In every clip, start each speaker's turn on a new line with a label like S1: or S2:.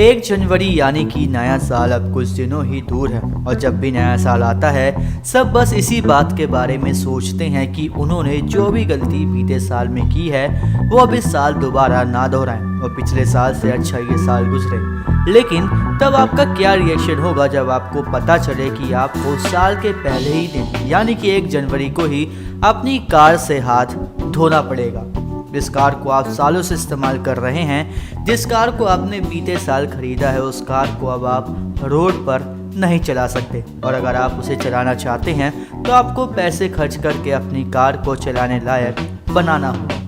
S1: 1 जनवरी यानी कि नया साल अब कुछ दिनों ही दूर है और जब भी नया साल आता है सब बस इसी बात के बारे में सोचते हैं कि उन्होंने जो भी गलती बीते साल में की है वो अब इस साल दोबारा ना दोहराएं और पिछले साल से अच्छा ये साल गुजरे। लेकिन तब आपका क्या रिएक्शन होगा जब आपको पता चले कि आपको साल के पहले ही दिन यानी कि 1 जनवरी को ही अपनी कार से हाथ धोना पड़ेगा। जिस कार को आप सालों से इस्तेमाल कर रहे हैं, जिस कार को आपने बीते साल खरीदा है, उस कार को अब आप रोड पर नहीं चला सकते और अगर आप उसे चलाना चाहते हैं तो आपको पैसे खर्च करके अपनी कार को चलाने लायक बनाना होगा।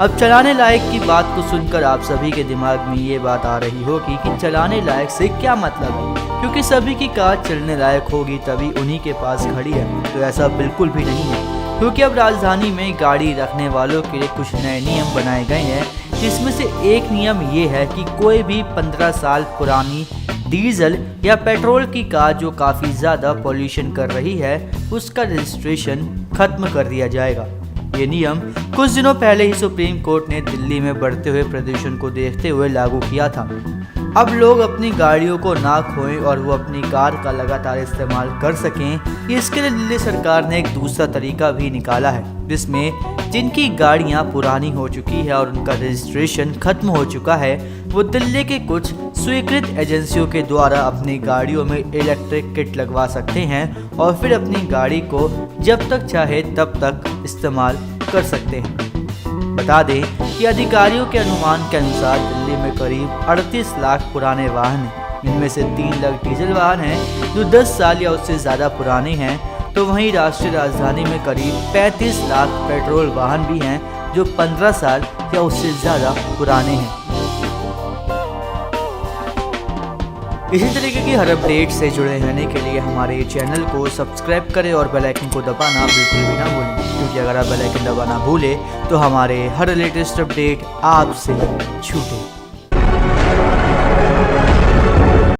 S1: अब चलाने लायक की बात को सुनकर आप सभी के दिमाग में ये बात आ रही होगी कि चलाने लायक से क्या मतलब है, क्योंकि सभी की कार चलने लायक होगी तभी उन्हीं के पास खड़ी है। तो ऐसा बिल्कुल भी नहीं है, क्योंकि अब राजधानी में गाड़ी रखने वालों के लिए कुछ नए नियम बनाए गए हैं, जिसमें से एक नियम ये है कि कोई भी 15 साल पुरानी डीजल या पेट्रोल की कार जो काफ़ी ज़्यादा पॉल्यूशन कर रही है उसका रजिस्ट्रेशन खत्म कर दिया जाएगा। ये नियम कुछ दिनों पहले ही सुप्रीम कोर्ट ने दिल्ली में बढ़ते हुए प्रदूषण को देखते हुए लागू किया था। अब लोग अपनी गाड़ियों को ना खोएं और वो अपनी कार का लगातार इस्तेमाल कर सकें, इसके लिए दिल्ली सरकार ने एक दूसरा तरीका भी निकाला है, जिसमें जिनकी गाड़ियां पुरानी हो चुकी है और उनका रजिस्ट्रेशन खत्म हो चुका है वो दिल्ली के कुछ स्वीकृत एजेंसियों के द्वारा अपनी गाड़ियों में इलेक्ट्रिक किट लगवा सकते हैं और फिर अपनी गाड़ी को जब तक चाहे तब तक इस्तेमाल कर सकते हैं। बता दें कि अधिकारियों के अनुमान के अनुसार दिल्ली में करीब 38 लाख पुराने वाहन हैं। इनमें से 3 लाख डीजल वाहन हैं जो 10 साल या उससे ज़्यादा पुराने हैं, तो वहीं राष्ट्रीय राजधानी में करीब 35 लाख पेट्रोल वाहन भी हैं जो 15 साल या उससे ज़्यादा पुराने हैं। इसी तरीके की हर अपडेट से जुड़े रहने के लिए हमारे चैनल को सब्सक्राइब करें और बेल आइकन को दबाना बिल्कुल भी ना भूलें, क्योंकि अगर आप बेल आइकन दबाना भूलें तो हमारे हर लेटेस्ट अपडेट आपसे छूटे।